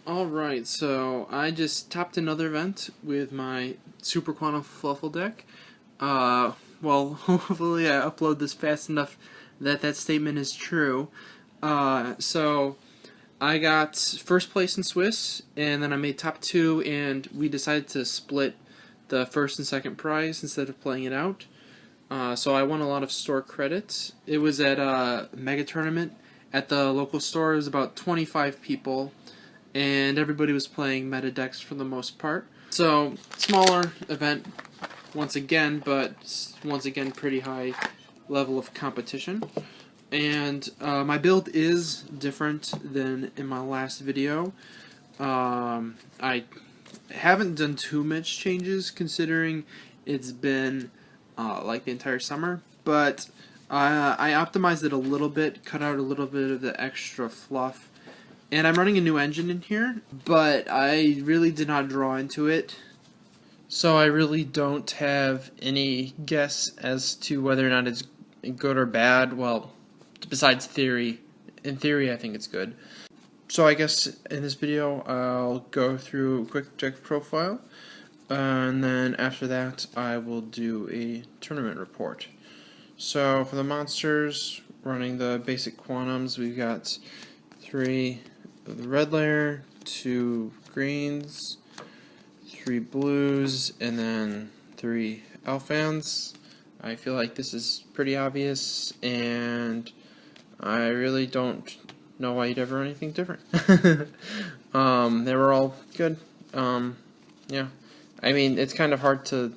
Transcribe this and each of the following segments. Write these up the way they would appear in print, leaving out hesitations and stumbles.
Alright, so I just topped another event with my Super Quantum Fluffal deck. Well, hopefully I upload this fast enough that that statement is true. So I got first place in Swiss, and then I made top two, and we decided to split the first and second prize instead of playing it out. So I won a lot of store credits. It was at a mega tournament at the local store. It was about 25 people, and everybody was playing meta decks for the most part. So, smaller event once again, but once again pretty high level of competition. And my build is different than in my last video. I haven't done too much changes considering it's been like the entire summer, but I optimized it a little bit, cut out a little bit of the extra fluff. And I'm running a new engine in here, but I really did not draw into it. So I really don't have any guess as to whether or not it's good or bad. Well, besides theory. In theory, I think it's good. So I guess in this video, I'll go through a quick deck profile. And then after that, I will do a tournament report. So for the monsters, running the basic quantums, we've got 3 of the red layer, 2 greens, 3 blues, and then 3 Alphans. I feel like this is pretty obvious, and I really don't know why you'd ever run anything different. They were all good. Yeah. I mean, it's kind of hard to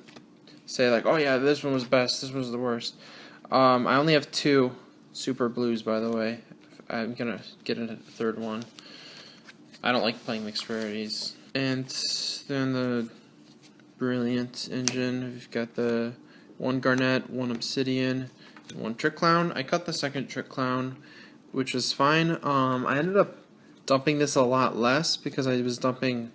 say, like, oh yeah, this one was best, this was the worst. I only have 2 super blues, by the way. I'm gonna get a third one. I don't like playing mixed rarities. And then the brilliant engine. We've got the 1 garnet, 1 obsidian, 1 trick clown. I cut the second trick clown, which was fine. I ended up dumping this a lot less because I was dumping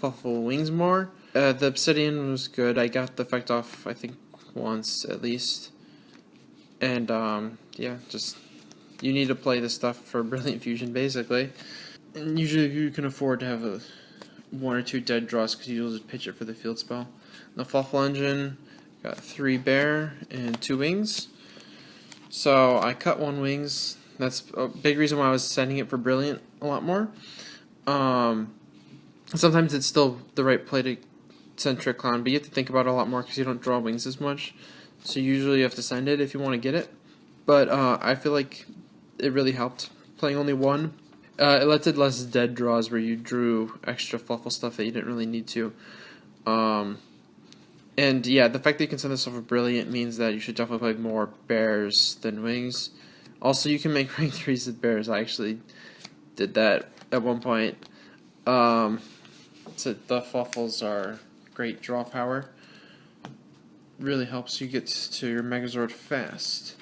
Fluffal wings more. The obsidian was good. I got the effect off, I think, once at least. And yeah, just you need to play this stuff for Brilliant Fusion, basically. And usually you can afford to have 1 or 2 dead draws because you'll just pitch it for the field spell. The Fluffal engine got 3 bear and 2 wings. So I cut 1 wings. That's a big reason why I was sending it for Brilliant a lot more. Sometimes it's still the right play to send Trick Clown, but you have to think about it a lot more because you don't draw wings as much. So usually you have to send it if you want to get it. But I feel like it really helped playing only 1. It led to less dead draws where you drew extra Fluffal stuff that you didn't really need to. And yeah, the fact that you can send this over Brilliant means that you should definitely play more bears than wings. Also, you can make rank 3s with bears. I actually did that at one point. So the Fluffals are great draw power. Really helps you get to your Megazord fast.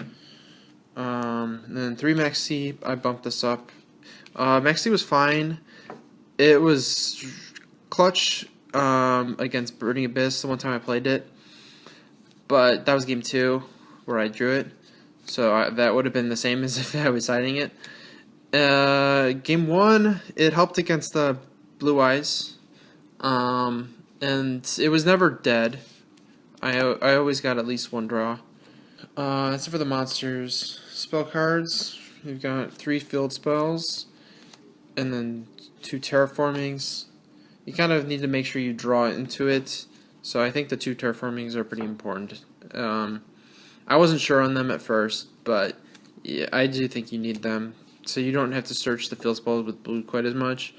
And then 3 Maxi, I bumped this up. Maxi was fine. It was clutch against Burning Abyss the one time I played it. But that was game 2 where I drew it. So that would have been the same as if I was siding it. Game 1, it helped against the Blue Eyes. And it was never dead. I always got at least 1 draw. That's it for the monsters. Spell cards, we've got 3 field spells, and then 2 terraformings. You kind of need to make sure you draw into it, so I think the 2 terraformings are pretty important. I wasn't sure on them at first, but yeah, I do think you need them, so you don't have to search the field spells with blue quite as much.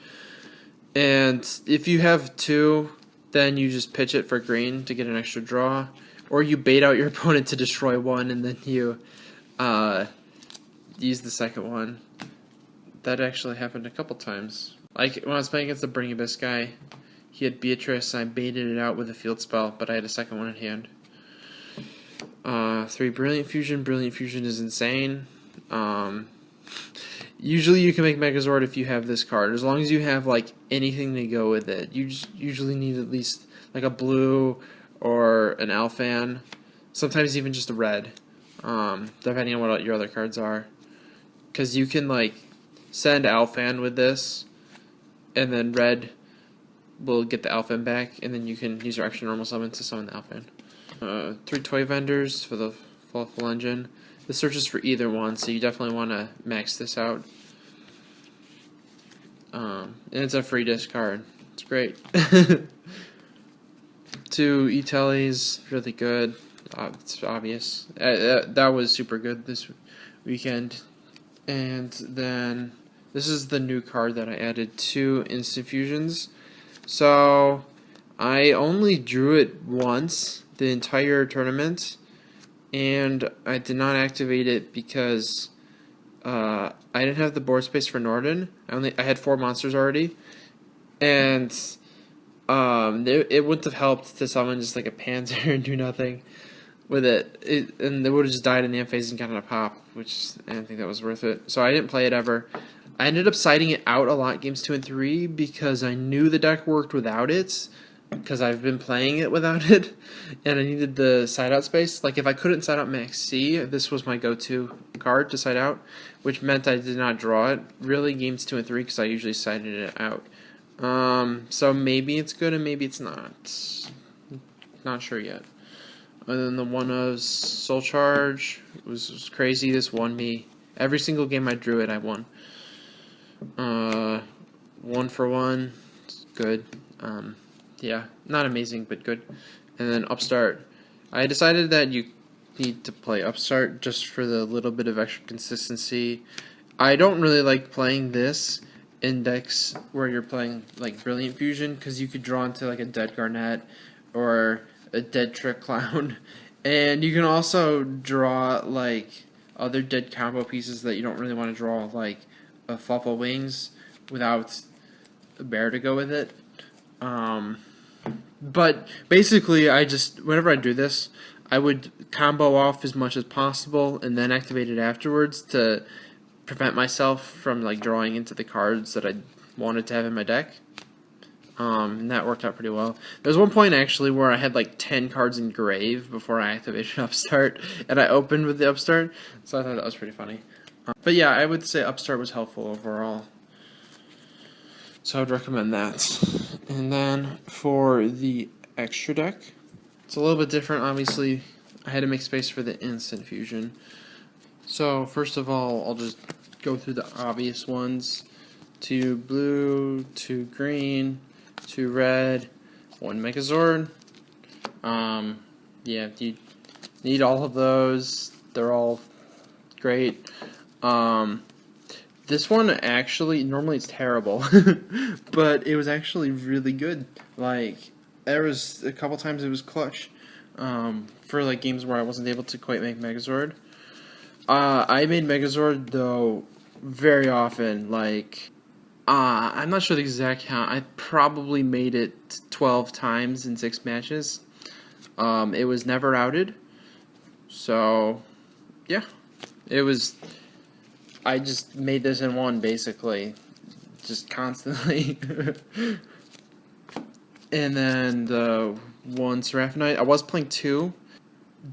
And if you have 2, then you just pitch it for green to get an extra draw, or you bait out your opponent to destroy 1, and then you use the second one. That actually happened a couple times. Like when I was playing against the Burning Abyss guy, he had Beatrice, and I baited it out with a field spell, but I had a second one in hand. 3 Brilliant Fusion. Brilliant Fusion is insane. Usually you can make Megazord if you have this card. As long as you have like anything to go with it. You usually need at least like a blue or an Alphan. Sometimes even just a red. Depending on what your other cards are. Because you can like send Alphan with this and then red will get the alpha back, and then you can use your extra normal summon to summon the alpha. 3 toy vendors for the Fluffal engine. This searches for either one, so you definitely want to max this out. And it's a free discard. It's great. 2 e-teles, really good. It's obvious. That was super good this weekend. And then this is the new card that I added, 2 instant fusions. So I only drew it once the entire tournament, and I did not activate it because I didn't have the board space for Norden. I had 4 monsters already, and it wouldn't have helped to summon just like a Panzer and do nothing with it. And it would have just died in the end phase and gotten a pop, which I didn't think that was worth it. So I didn't play it ever. I ended up siding it out a lot games 2 and 3 because I knew the deck worked without it, because I've been playing it without it, and I needed the side out space. Like if I couldn't side out Max C, this was my go-to card to side out, which meant I did not draw it really games 2 and 3 because I usually sided it out. So maybe it's good and maybe it's not. Not sure yet. And then the one of Soul Charge was crazy. This won me. Every single game I drew it, I won. 1 for 1, good. Yeah, not amazing, but good. And then Upstart. I decided that you need to play Upstart just for the little bit of extra consistency. I don't really like playing this index where you're playing like Brilliant Fusion, because you could draw into like a dead Garnet or a dead Trick Clown. And you can also draw like other dead combo pieces that you don't really want to draw, like a Fluffal Wings without a bear to go with it. But basically, whenever I do this, I would combo off as much as possible and then activate it afterwards to prevent myself from like drawing into the cards that I wanted to have in my deck. And that worked out pretty well. There was one point actually where I had like 10 cards in Grave before I activated Upstart, and I opened with the Upstart, so I thought that was pretty funny. But yeah, I would say Upstart was helpful overall. So I would recommend that. And then for the extra deck, it's a little bit different. Obviously, I had to make space for the instant fusion. So first of all, I'll just go through the obvious ones. 2 blue, 2 green, 2 red, 1 Megazord. Yeah, you need all of those. They're all great. This one actually, normally it's terrible, but it was actually really good. Like, there was a couple times it was clutch, for like games where I wasn't able to quite make Megazord. I made Megazord though very often. Like, I'm not sure the exact count. I probably made it 12 times in 6 matches. It was never outed. So, yeah, it was. I just made this in one, basically, just constantly. And then the 1 Seraphonite, I was playing 2,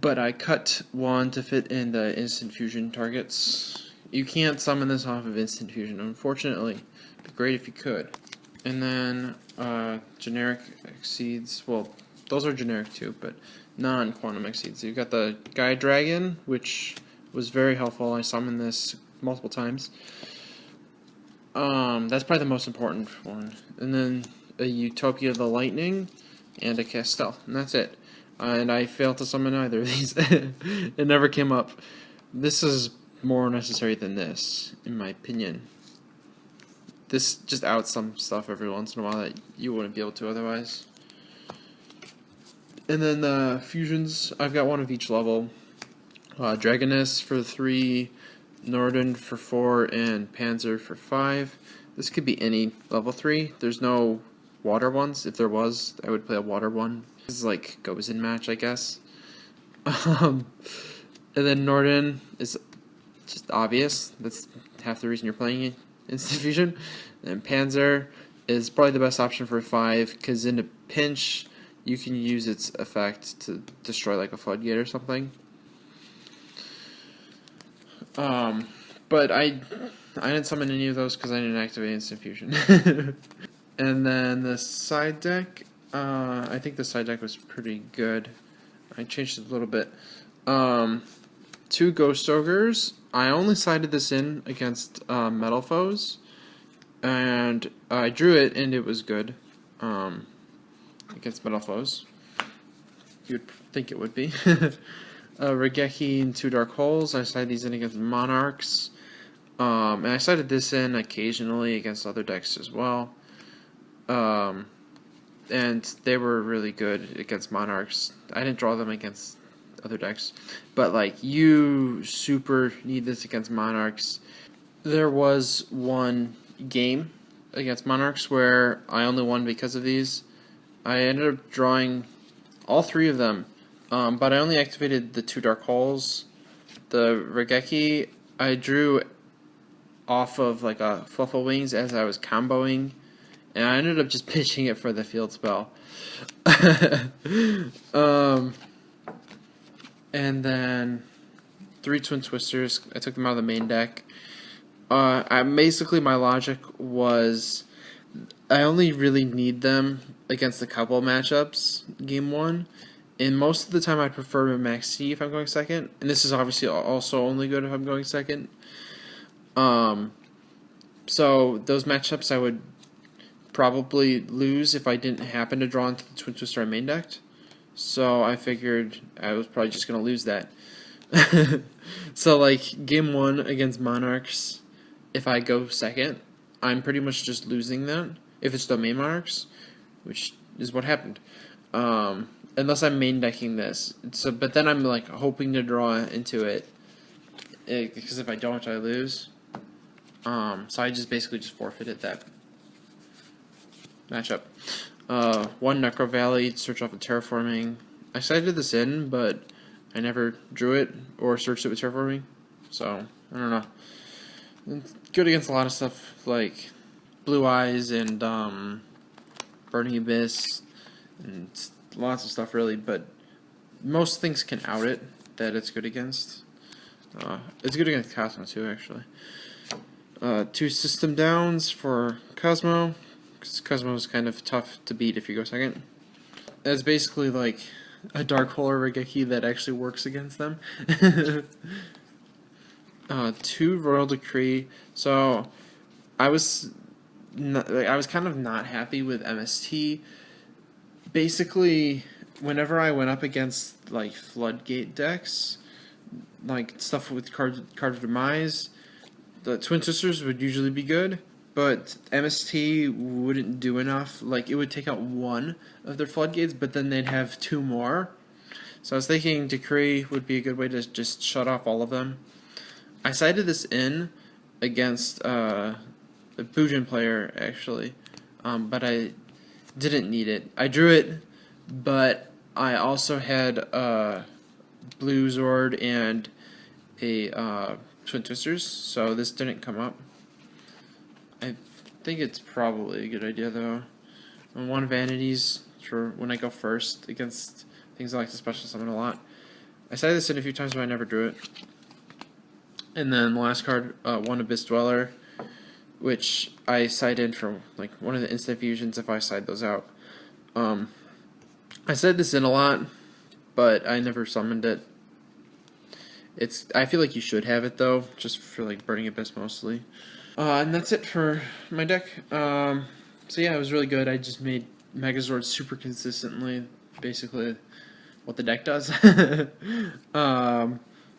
but I cut 1 to fit in the instant fusion targets. You can't summon this off of instant fusion, unfortunately. It'd be great if you could. And then generic exceeds, well, those are generic too, but non-quantum exceeds. You've got the Guide Dragon, which was very helpful. I summoned this multiple times. That's probably the most important one. And then a Utopia the Lightning and a Castel, and that's it. And I failed to summon either of these. It never came up. This is more necessary than this, in my opinion. This just outs some stuff every once in a while that you wouldn't be able to otherwise. And then the fusions, I've got 1 of each level. Dragoness for 3, Norden for 4, and Panzer for 5. This could be any level 3. There's no water ones. If there was, I would play a water one. This is like goes in match, I guess. And then Norden is just obvious. That's half the reason you're playing it. Instant fusion. And Panzer is probably the best option for 5, because in a pinch you can use its effect to destroy like a floodgate or something. But I I didn't summon any of those because I didn't activate Instant Fusion. And then the side deck, I think the side deck was pretty good. I changed it a little bit. 2 Ghost Ogres. I only sided this in against Metalfoes, and I drew it, and it was good against Metalfoes. You'd think it would be. Regeki and 2 Dark Holes. I sided these in against Monarchs. And I sided this in occasionally against other decks as well. And they were really good against Monarchs. I didn't draw them against other decks, but like you super need this against Monarchs. There was one game against Monarchs where I only won because of these. I ended up drawing all 3 of them, but I only activated the 2 Dark Holes. The Regeki I drew off of like a Fluffal Wings as I was comboing, and I ended up just pitching it for the field spell. And then 3 Twin Twisters. I took them out of the main deck. Basically, my logic was I only really need them against a couple matchups, game 1. And most of the time, I'd prefer a Max C if I'm going second. And this is obviously also only good if I'm going second. So those matchups I would probably lose if I didn't happen to draw into the Twin Twister I main decked. So I figured I was probably just going to lose that. So like game 1 against Monarchs, if I go second, I'm pretty much just losing that. If it's domain Monarchs, which is what happened. Unless I'm main decking this. So, but then I'm like hoping to draw into it. Because if I don't, I lose. So I just basically just forfeited that matchup. 1 Necro Valley, search off of Terraforming. I sided this in, but I never drew it or searched it with Terraforming. So, I don't know. It's good against a lot of stuff like Blue Eyes and Burning Abyss and lots of stuff really, but most things can out it that it's good against. It's good against Cosmo too, actually. 2 System Downs for Cosmo, because Cosmo is kind of tough to beat if you go second. That's basically like a Dark Hole or Regeki that actually works against them. 2 Royal Decree. So I was kind of not happy with MST. Basically, whenever I went up against like Floodgate decks, like stuff with card of Demise, the Twin Sisters would usually be good, but MST wouldn't do enough. Like, it would take out 1 of their Floodgates, but then they'd have 2 more. So I was thinking Decree would be a good way to just shut off all of them. I sided this in against a Bujin player, actually, but I didn't need it. I drew it, but I also had a Blue Zord and a Twin Twisters, so this didn't come up. I think it's probably a good idea, though. 1 Vanities for when I go first against things I like to special summon a lot. I sided this in a few times, but I never drew it. And then the last card, 1 Abyss Dweller, which I side in for like one of the instant fusions if I side those out. I said this in a lot, but I never summoned it. I feel like you should have it though, just for like Burning Abyss mostly. And that's it for my deck. So yeah, it was really good. I just made Megazord super consistently, basically what the deck does.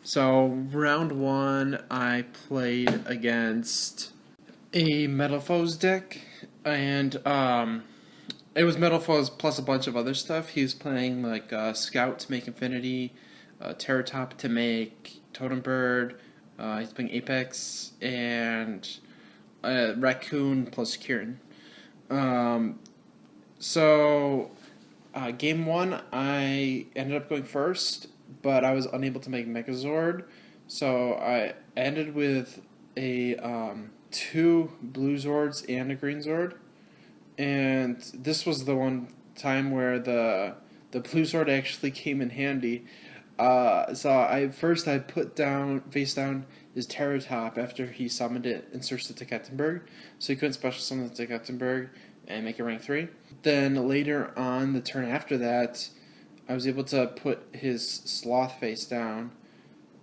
So round 1, I played against a Metalfoes deck, and it was Metalfoes plus a bunch of other stuff. He was playing like Scout to make Infinity, Terratop to make Totem Bird. He's playing Apex and Raccoon plus Kieran. So game 1, I ended up going first, but I was unable to make Megazord, so I ended with a 2 Blue Zords and a Green Zord, and this was the one time where the Blue Zord actually came in handy. So I put down face down his Terratop after he summoned it and searched it to Kettenberg, so he couldn't special summon it to Kettenberg and make it rank 3. Then later on, the turn after that, I was able to put his Sloth face down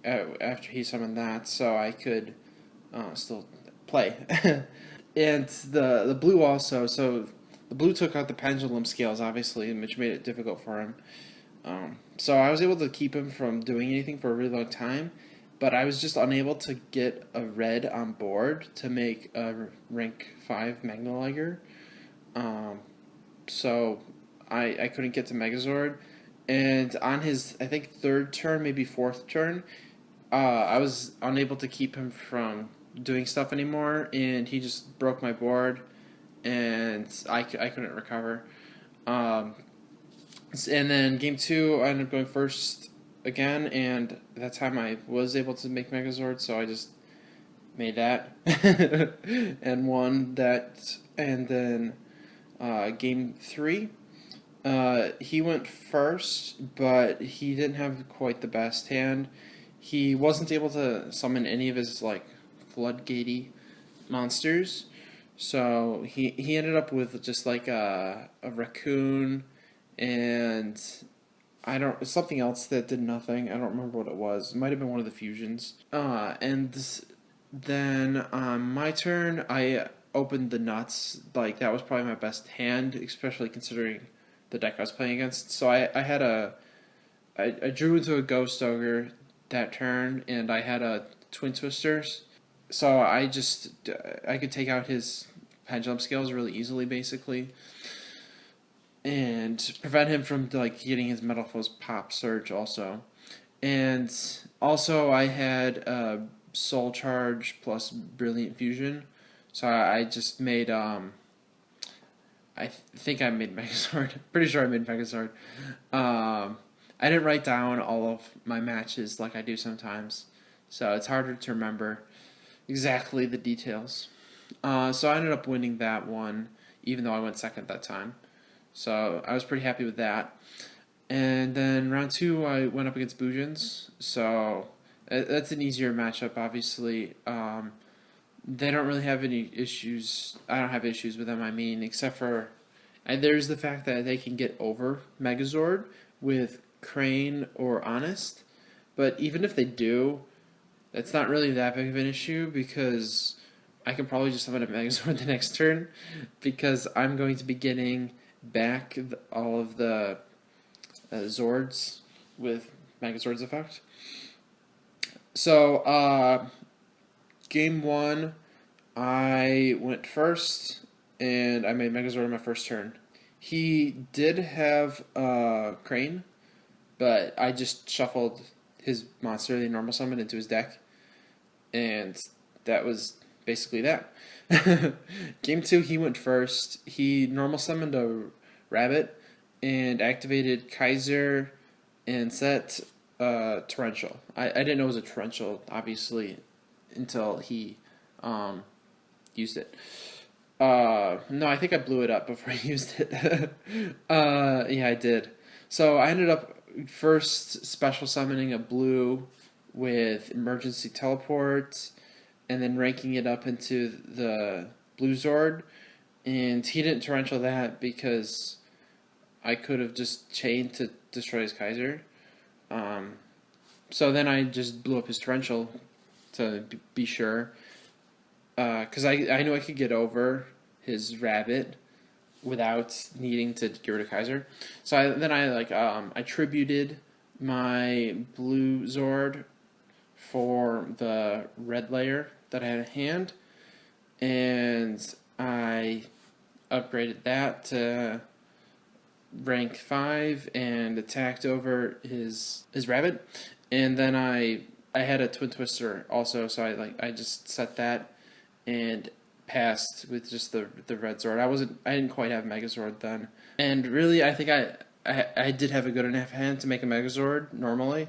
after he summoned that, so I could still play. And the blue also, so the blue took out the pendulum scales, obviously, which made it difficult for him. So I was able to keep him from doing anything for a really long time, but I was just unable to get a red on board to make a rank 5 Magnoliger. So I couldn't get to Megazord, and on his, I think, 3rd turn, maybe 4th turn, I was unable to keep him from doing stuff anymore, and he just broke my board, and I couldn't recover. And then game 2, I ended up going first again, and that time I was able to make Megazord, so I just made that and won that. And then game 3, he went first, but he didn't have quite the best hand. He wasn't able to summon any of his floodgatey monsters, so he ended up with just a raccoon and something else that did nothing. I don't remember what it was. It might have been one of the fusions. And then on my turn, I opened the nuts. That was probably my best hand, especially considering the deck I was playing against. So I drew into a Ghost Ogre that turn, and I had a Twin Twisters. So I could take out his Pendulum Scales really easily, basically, and prevent him from getting his Metalfoes Pop Surge also. And also I had Soul Charge plus Brilliant Fusion, so I just made I think I made Megazord. Pretty sure I made Megazord. I didn't write down all of my matches like I do sometimes, so it's harder to remember exactly the details. So I ended up winning that one, even though I went second that time. So I was pretty happy with that. And then round 2, I went up against Boojans. So that's an easier matchup, obviously. They don't really have any issues. I don't have issues with them, except for there's the fact that they can get over Megazord with Crane or Honest. But even if they do, that's not really that big of an issue, because I can probably just summon a Megazord the next turn, because I'm going to be getting back all of the Zords with Megazord's effect. So, game 1, I went first, and I made Megazord on my first turn. He did have Crane, but I just shuffled his monster, the normal summon, into his deck, and that was basically that. Game 2, he went first. He normal summoned a rabbit and activated Kaiser and set Torrential. I didn't know it was a Torrential, obviously, until he used it. No, I think I blew it up before I used it. Yeah, I did. So I ended up first special summoning a blue with emergency teleport, and then ranking it up into the blue Zord. And he didn't torrential that because I could have just chained to destroy his Kaiser. So then I just blew up his torrential to be sure, because I knew I could get over his rabbit without needing to get rid of Kaiser. So I tributed my blue Zord for the red layer that I had in hand, and I upgraded that to rank 5 and attacked over his rabbit. And then I had a Twin Twister also, so I just set that and passed with just the red Zord. I didn't quite have Megazord then, and really I think I did have a good enough hand to make a Megazord normally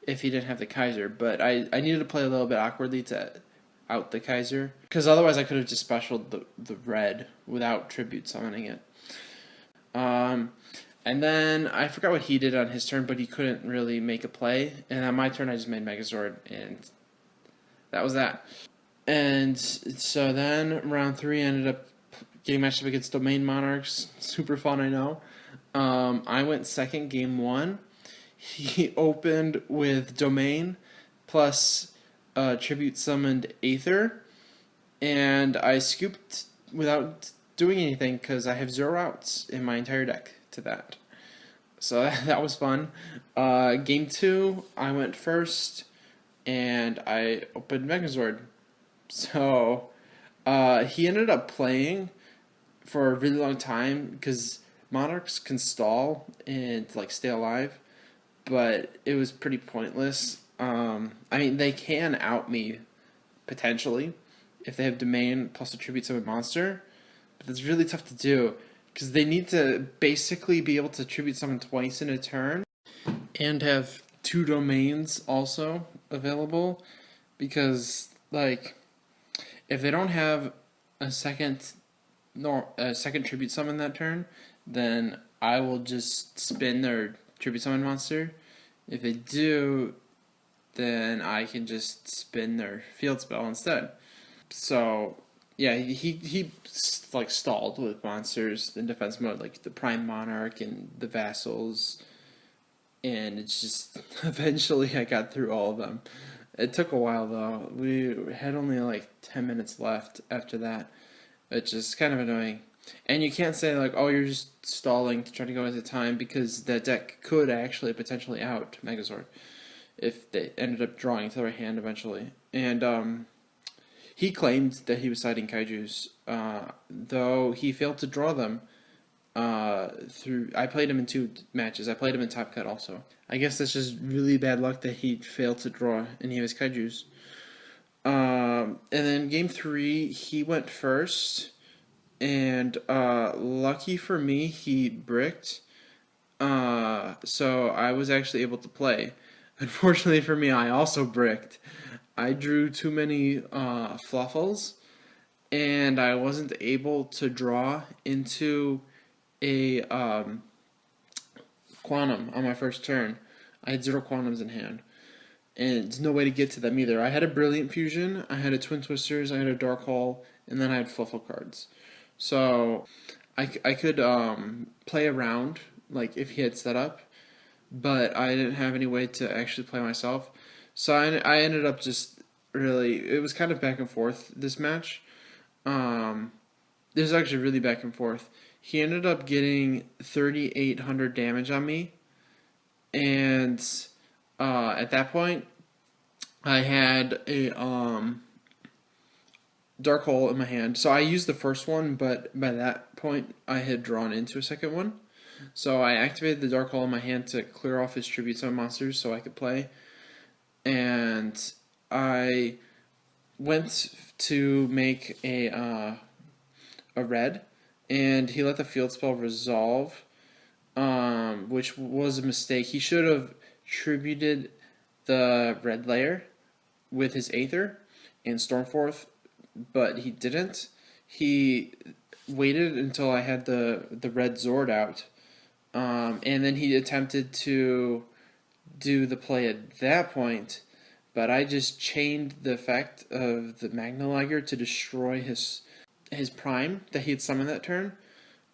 if he didn't have the Kaiser, but I needed to play a little bit awkwardly to out the Kaiser, because otherwise I could have just specialed the red without tribute summoning it. And then I forgot what he did on his turn, but he couldn't really make a play. And on my turn, I just made Megazord, and that was that. And so then round 3, I ended up getting matched up against Domain Monarchs. Super fun, I know. I went second game 1. He opened with Domain plus Tribute Summoned Aether, and I scooped without doing anything because I have 0 outs in my entire deck to that. So that was fun. Game 2, I went first, and I opened Megazord. So he ended up playing for a really long time because Monarchs can stall and like stay alive, but it was pretty pointless. I mean, they can out me potentially if they have Domain plus attribute summon monster, but it's really tough to do because they need to basically be able to attribute summon twice in a turn and have 2 domains also available, because like if they don't have a second tribute summon that turn, then I will just spin their tribute summon monster. If they do, then I can just spin their field spell instead. So yeah, he like stalled with monsters in defense mode, like the Prime Monarch and the Vassals, and it's just eventually I got through all of them. It took a while though. We had only like 10 minutes left after that. It's just kind of annoying. And you can't say like, oh, you're just stalling to try to go at the time, because that deck could actually potentially out Megazord if they ended up drawing to their hand eventually. And he claimed that he was siding Kaijus, though he failed to draw them. I played him in 2 matches. I played him in Top Cut also. I guess that's just really bad luck that he failed to draw any of his Kaijus. And then game 3, he went first, and lucky for me, he bricked. So I was actually able to play. Unfortunately for me, I also bricked. I drew too many Fluffals, and I wasn't able to draw into a Quantum on my first turn. I had 0 Quantums in hand, and there's no way to get to them either. I had a Brilliant Fusion, I had a Twin Twisters, I had a Dark Hole, and then I had Fluffal cards. So I could play around, like if he had set up, but I didn't have any way to actually play myself. So I ended up just really, it was kind of back and forth this match. It was actually really back and forth. He ended up getting 3,800 damage on me, and at that point, I had a Dark Hole in my hand. So I used the first one, but by that point, I had drawn into a second one. So I activated the Dark Hole in my hand to clear off his tribute summon monsters so I could play. And I went to make a red, and he let the field spell resolve, which was a mistake. He should have tributed the red layer with his Aether and Stormforth, but he didn't. He waited until I had the red Zord out, and then he attempted to do the play at that point, but I just chained the effect of the Magnaliger to destroy his Prime that he had summoned that turn.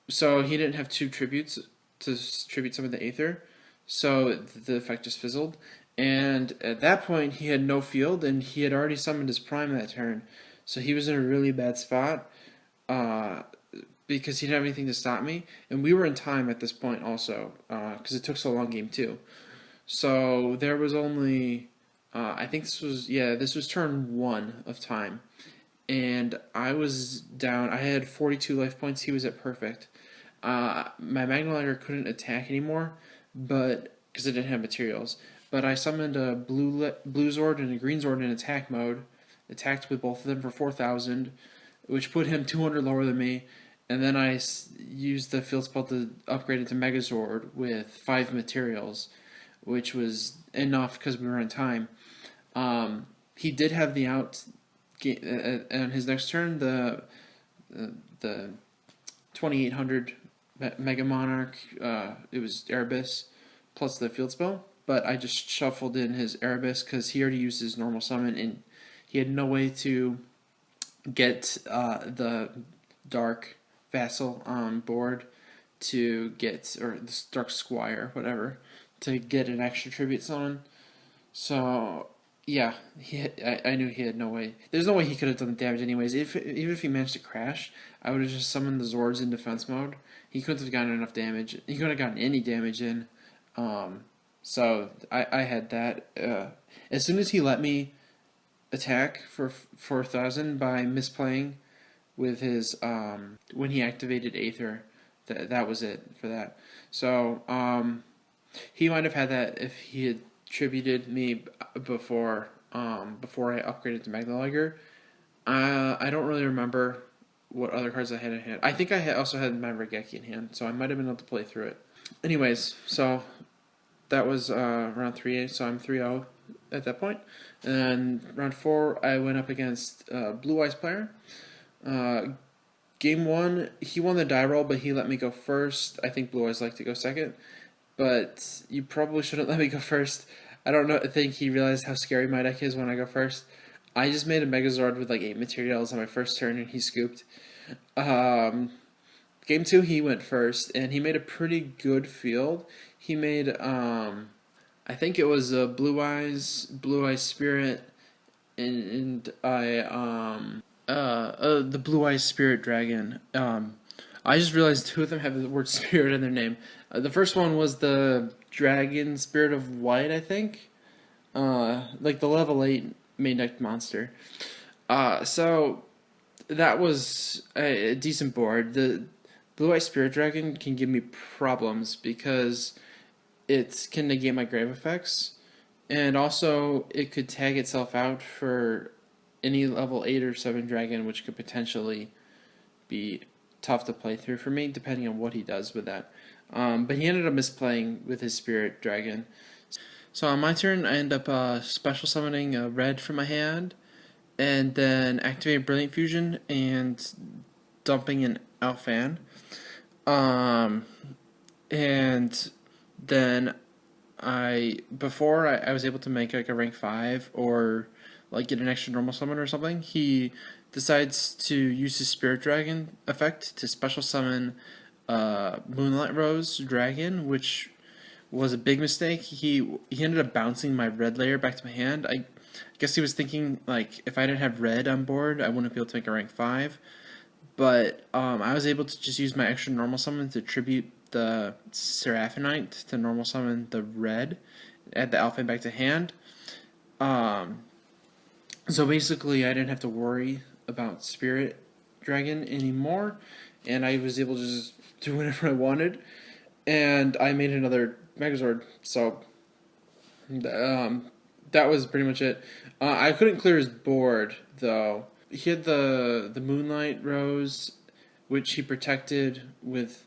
So he didn't have 2 tributes to tribute some of the Aether, so the effect just fizzled. And at that point, he had no field, and he had already summoned his Prime that turn. So he was in a really bad spot because he didn't have anything to stop me. And we were in time at this point also, because it took so long game 2. So there was only, I think this was turn 1 of time. And I was down, I had 42 life points, he was at perfect. My Magnaliger couldn't attack anymore, but because it didn't have materials. But I summoned a blue Zord and a green Zord in attack mode, attacked with both of them for 4,000, which put him 200 lower than me. And then I used the field spell to upgrade it to Megazord with 5 materials, which was enough because we were in time. He did have the out on his next turn, the 2,800 Mega Monarch. It was Erebus plus the field spell, but I just shuffled in his Erebus because he already used his normal summon, and he had no way to get the Dark Vassal on board to get, or the Dark Squire, whatever, to get an extra tribute summon. So yeah, I knew he had no way. There's no way he could have done the damage anyways. Even if he managed to crash, I would have just summoned the Zords in defense mode. He couldn't have gotten enough damage. He couldn't have gotten any damage in. So I had that. As soon as he let me attack for 4,000 by misplaying with his when he activated Aether, that was it for that. So he might have had that if he had tributed me before I upgraded to Magna. I don't really remember what other cards I had in hand. I think I also had my Regeki in hand, so I might have been able to play through it. Anyways, so that was round 3, so I'm 3-0 at that point. And round 4, I went up against Blue Eyes player. Game 1, he won the die roll, but he let me go first. I think Blue Eyes like to go second, but you probably shouldn't let me go first. I don't know. I think he realized how scary my deck is when I go first. I just made a Megazord with like 8 materials on my first turn, and he scooped. Game 2, he went first, and he made a pretty good field. He made, I think it was a Blue Eyes Spirit, and the Blue Eyes Spirit Dragon. I just realized 2 of them have the word Spirit in their name. The first one was the Dragon Spirit of White, I think. Like the level 8 main deck monster. So that was a decent board. The Blue Eye Spirit Dragon can give me problems because it can negate my grave effects, and also it could tag itself out for any level 8 or 7 dragon, which could potentially be tough to play through for me, depending on what he does with that. But he ended up misplaying with his Spirit Dragon. So on my turn, I end up special summoning a red from my hand, and then activating Brilliant Fusion and dumping an Alphan. And then I was able to make like a rank 5 or like get an extra normal summon or something, he decides to use his Spirit Dragon effect to special summon Moonlight Rose Dragon, which was a big mistake. He ended up bouncing my red layer back to my hand. I guess he was thinking like if I didn't have red on board, I wouldn't be able to make a rank 5. But I was able to just use my extra normal summon to tribute the Seraphonite to normal summon the red, add the Alpha back to hand. So basically, I didn't have to worry about Spirit Dragon anymore, and I was able to just do whatever I wanted. And I made another Megazord, so that was pretty much it. I couldn't clear his board though. He had the Moonlight Rose, which he protected with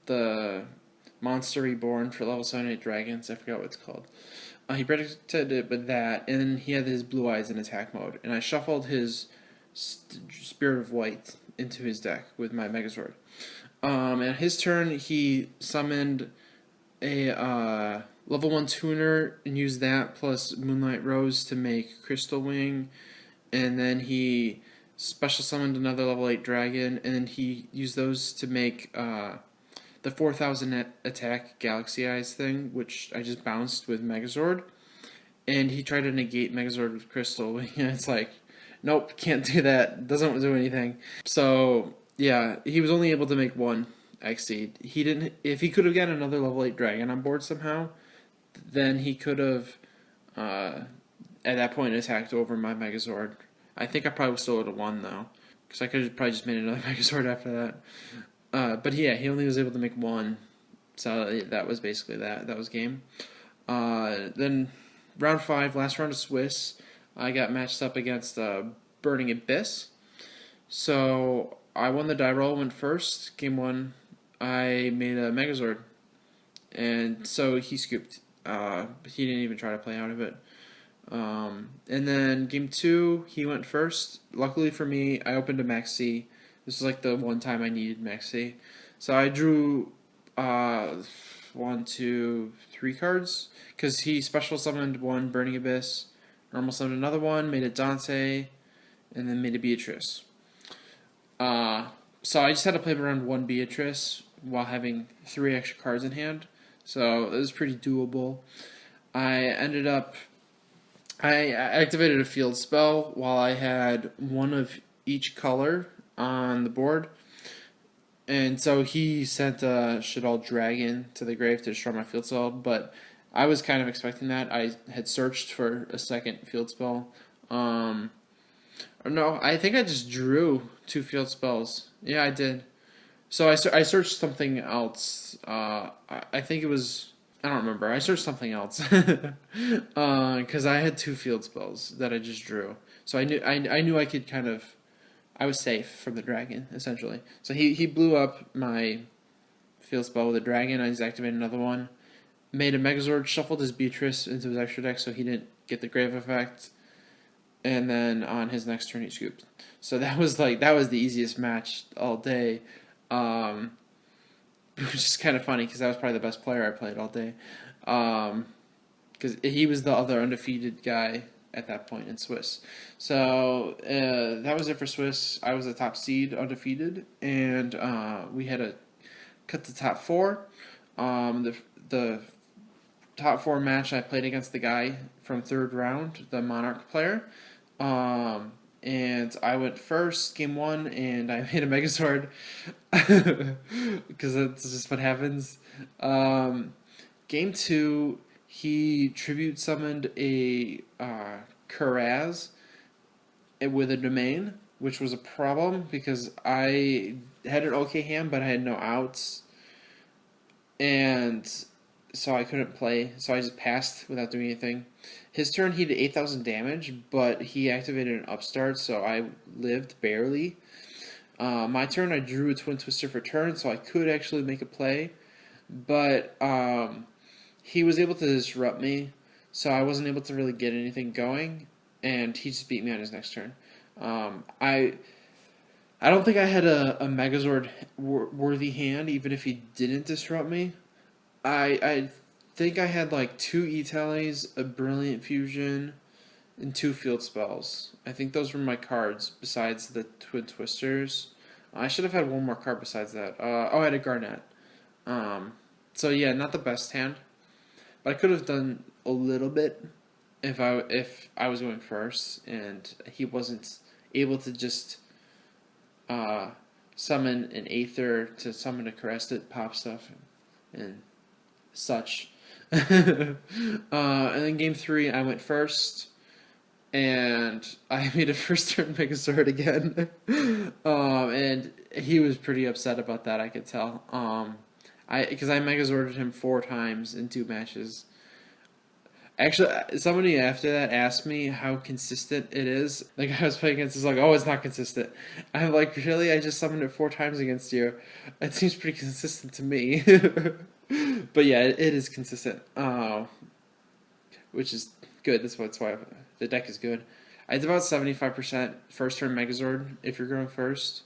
the Monster Reborn for level 7-8 dragons. I forgot what it's called. He protected it with that, and then he had his Blue Eyes in attack mode. And I shuffled his Spirit of White into his deck with my Megazord. And his turn, he summoned a level 1 tuner and used that plus Moonlight Rose to make Crystal Wing. And then he special summoned another level 8 dragon, and then he used those to make the 4,000 attack Galaxy Eyes thing, which I just bounced with Megazord. And he tried to negate Megazord with Crystal Wing, and it's like, nope, can't do that, doesn't do anything. So yeah, he was only able to make 1 Exceed. He didn't. If he could have gotten another level 8 dragon on board somehow, then he could have at that point attacked over my Megazord. I think I probably still would have won though, because I could have probably just made another Megazord after that. But yeah, he only was able to make 1, so that was basically that. That was game. Then round 5, last round of Swiss, I got matched up against Burning Abyss. So I won the die roll, went first. Game 1, I made a Megazord, and so he scooped. He didn't even try to play out of it. And then game 2, he went first. Luckily for me, I opened a Max C. This was like the one time I needed Max C. So I drew 1, 2, 3 cards because he special summoned one Burning Abyss, normal summoned another one, made it Dante, and then made a Beatrice. So I just had to play around one Beatrice while having 3 extra cards in hand. So it was pretty doable. I activated a field spell while I had one of each color on the board. And so he sent a Shaddoll Dragon to the grave to destroy my field spell, but I was kind of expecting that. I had searched for a second field spell. No, I think I just drew 2 field spells. Yeah, I did. So I searched something else. I think it was... I don't remember. I searched something else. Because I had 2 field spells that I just drew. So I knew I could kind of... I was safe from the dragon, essentially. So he blew up my field spell with a dragon. I just activated another one. Made a Megazord, shuffled his Beatrice into his extra deck so he didn't get the grave effect. And then on his next turn he scooped. So that was the easiest match all day. Which is kind of funny because that was probably the best player I played all day. Because he was the other undefeated guy at that point in Swiss. So that was it for Swiss. I was the top seed, undefeated, and we had to cut the top 4. The top 4 match I played against the guy from 3rd round, the Monarch player. And I went first, game 1, and I made a Megazord because that's just what happens. Game 2, he tribute summoned a Karaz with a domain, which was a problem because I had an okay hand, but I had no outs, and so I couldn't play. So I just passed without doing anything. His turn, he did 8,000 damage, but he activated an upstart, so I lived barely. My turn, I drew a Twin Twister for turn, so I could actually make a play, but he was able to disrupt me, so I wasn't able to really get anything going, and he just beat me on his next turn. I don't think I had a Megazord worthy hand, even if he didn't disrupt me. I think I had like 2 e-teles, a Brilliant Fusion, and 2 field spells. I think those were my cards besides the Twin Twisters. I should have had one more card besides that. I had a Garnet. So yeah, not the best hand, but I could have done a little bit if I was going first and he wasn't able to just summon an Aether to summon a Caressed pop stuff and such. And then game 3, I went first, and I made a first turn Megazord again. And he was pretty upset about that, I could tell. Because I Megazorded him 4 times in 2 matches. Actually, somebody after that asked me how consistent it is. Like, I was playing against, it's like, oh, it's not consistent. I'm like, really? I just summoned it 4 times against you. It seems pretty consistent to me. But yeah, it is consistent. Which is good. That's why the deck is good. It's about 75% first turn Megazord if you're going first.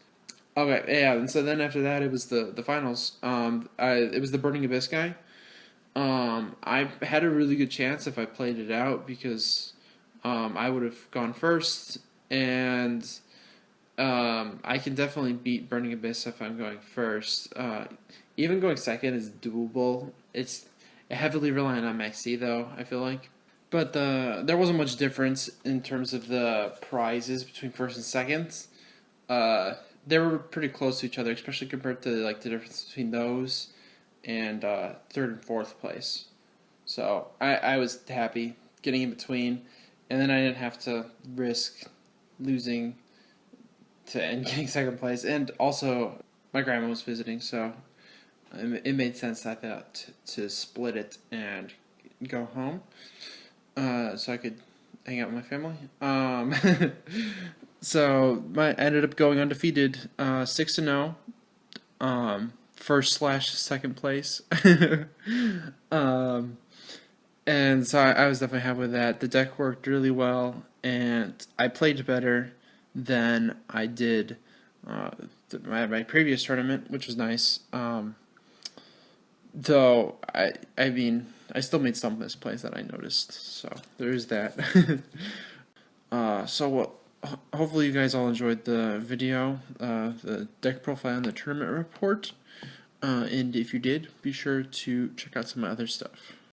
Okay, yeah, and so then after that, it was the finals. It was the Burning Abyss guy. I had a really good chance if I played it out because I would have gone first, and I can definitely beat Burning Abyss if I'm going first. Even going second is doable. It's heavily reliant on Maxi, though, I feel like. But there wasn't much difference in terms of the prizes between first and second. They were pretty close to each other, especially compared to like the difference between those and 3rd and 4th place. So I was happy getting in between, and then I didn't have to risk losing and getting 2nd place. And also, my grandma was visiting, so it made sense, I thought, to split it and go home, so I could hang out with my family. So I ended up going undefeated, 6-0, first/2nd place. And so I was definitely happy with that. The deck worked really well, and I played better than I did my previous tournament, which was nice. Though I mean I still made some misplays that I noticed, so there's that. Hopefully you guys all enjoyed the video, the deck profile and the tournament report. And if you did, be sure to check out some other stuff.